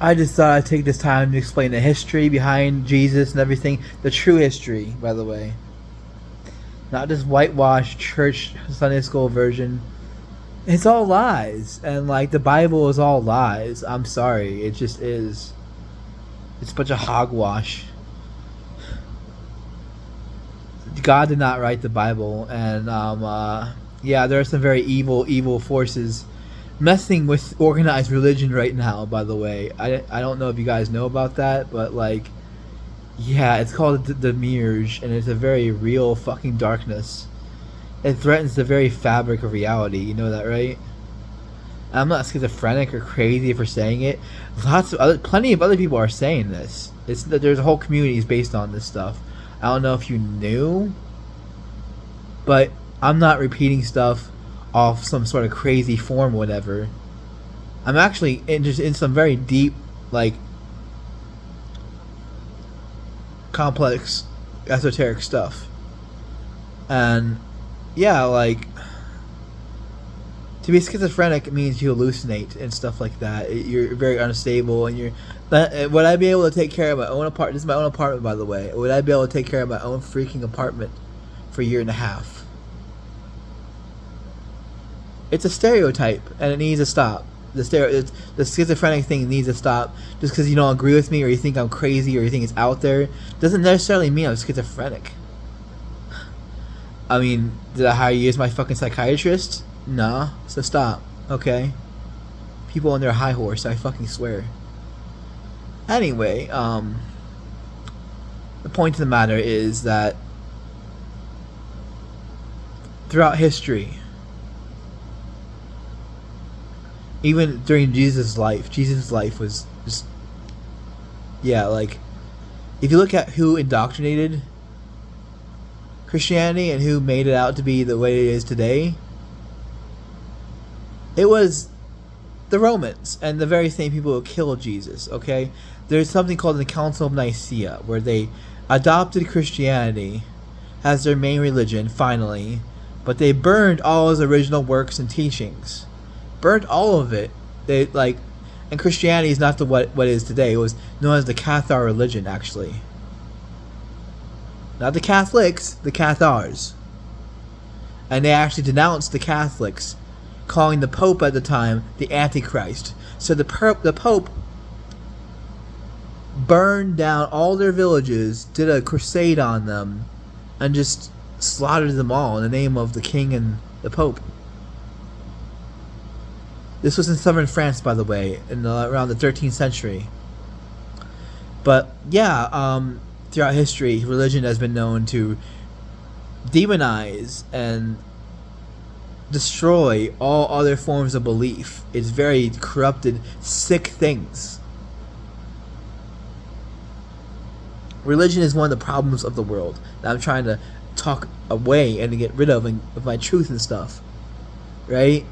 I just thought I'd take this time to explain the history behind Jesus and everything. The true history, by the way. Not just whitewashed church Sunday school version. It's all lies. And, like, the Bible is all lies. I'm sorry. It just is. It's a bunch of hogwash. God did not write the Bible. And, yeah, there are some very evil forces messing with organized religion right now, by the way. I don't know if you guys know about that, but, like, yeah, it's called the Mirage, and it's a very real fucking darkness. It threatens the very fabric of reality. You know that, right? I'm not schizophrenic or crazy for saying it. Plenty of other people are saying this. There's a whole communities based on this stuff. I don't know if you knew, but I'm not repeating stuff off some sort of crazy form or whatever. I'm actually in some very deep, like, complex, esoteric stuff. And yeah, like, to be schizophrenic means you hallucinate and stuff like that. You're very unstable, and would I be able to take care of my own apartment? This is my own apartment, by the way. Would I be able to take care of my own freaking apartment for a year and a half? It's a stereotype, and it needs to stop. The schizophrenic thing needs to stop. Just because you don't agree with me, or you think I'm crazy, or you think it's out there, doesn't necessarily mean I'm schizophrenic. I mean, did I hire you as my fucking psychiatrist? Nah, so stop, okay? People on their high horse, I fucking swear. Anyway, the point of the matter is that throughout history, even during Jesus' life was just, yeah, like, if you look at who indoctrinated Christianity and who made it out to be the way it is today, it was the Romans and the very same people who killed Jesus, okay? There's something called the Council of Nicaea, where they adopted Christianity as their main religion, finally, but they burned all his original works and teachings. Burned all of it. They, like, and Christianity is not what it is today. It was known as the Cathar religion, actually. Not the Catholics, the Cathars. And they actually denounced the Catholics, calling the Pope at the time the Antichrist. So the Pope burned down all their villages, did a crusade on them, and just slaughtered them all in the name of the King and the Pope. This was in southern France, by the way, around the 13th century. But yeah, throughout history, religion has been known to demonize and destroy all other forms of belief. It's very corrupted, sick things. Religion is one of the problems of the world that I'm trying to talk away and to get rid of, and of my truth and stuff, right?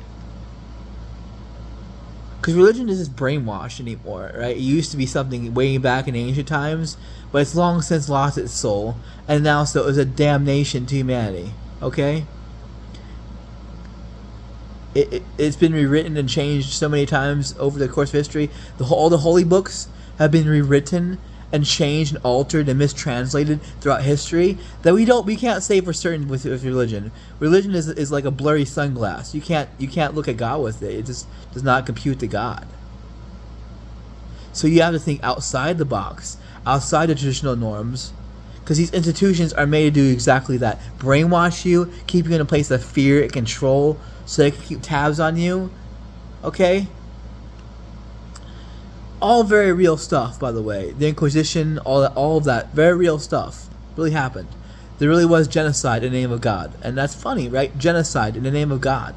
Because religion isn't brainwashed anymore, right? It used to be something way back in ancient times, but it's long since lost its soul, and now so is a damnation to humanity, okay? It's been rewritten and changed so many times over the course of history. All the holy books have been rewritten and changed and altered and mistranslated throughout history that we can't say for certain with religion. Religion is like a blurry sunglass. You can't look at God with it. It just does not compute to God. So you have to think outside the box, outside the traditional norms, because these institutions are made to do exactly that: brainwash you, keep you in a place of fear and control, so they can keep tabs on you. Okay. All very real stuff, by the way. The Inquisition, all of that, very real stuff, really happened. There really was genocide in the name of God, and that's funny, right? Genocide in the name of God.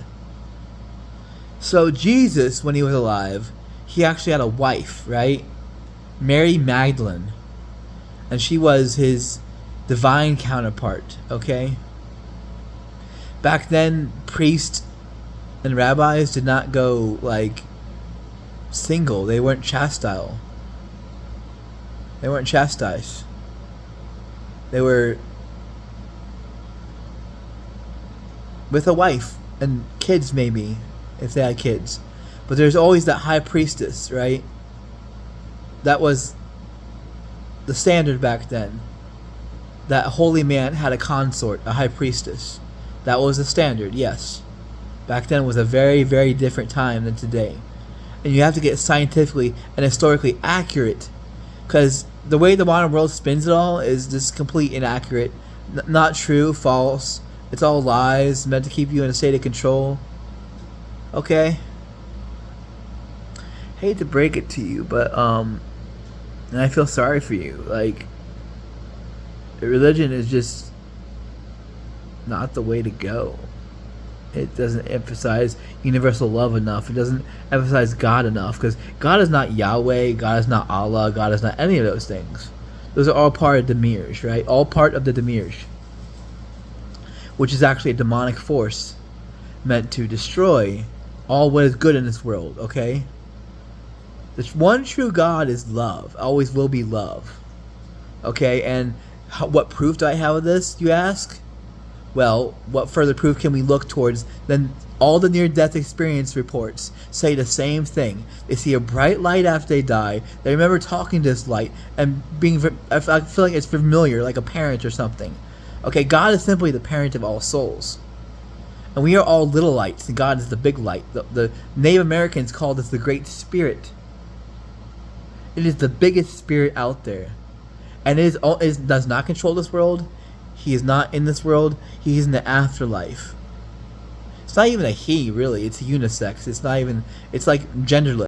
So Jesus, when he was alive, he actually had a wife, right? Mary Magdalene, and she was his divine counterpart. Okay. Back then, priests and rabbis did not go like single. They weren't chastile. They weren't chastised. They were with a wife and kids, maybe, if they had kids. But there's always that high priestess, right? That was the standard back then. That holy man had a consort, a high priestess. That was the standard, yes. Back then was a very, very different time than today. And you have to get scientifically and historically accurate, because the way the modern world spins it all is just complete inaccurate. Not true, false. It's all lies, meant to keep you in a state of control. Okay? Hate to break it to you, but and I feel sorry for you. Like, religion is just not the way to go. It doesn't emphasize universal love enough. It doesn't emphasize God enough, because God is not Yahweh, God is not Allah, God is not any of those things. Those are all part of Demiurge, right? All part of the Demiurge, which is actually a demonic force meant to destroy all what is good in this world, okay? The one true God is love, always will be love, okay? And what proof do I have of this, you ask? Well, what further proof can we look towards than all the near-death experience reports say the same thing. They see a bright light after they die. They remember talking to this light and feeling it's familiar, like a parent or something. Okay, God is simply the parent of all souls. And we are all little lights, and God is the big light. The Native Americans called us the Great Spirit. It is the biggest spirit out there. And it does not control this world. He is not in this world. He is in the afterlife. It's not even a he, really. It's unisex. It's not even. It's like genderless.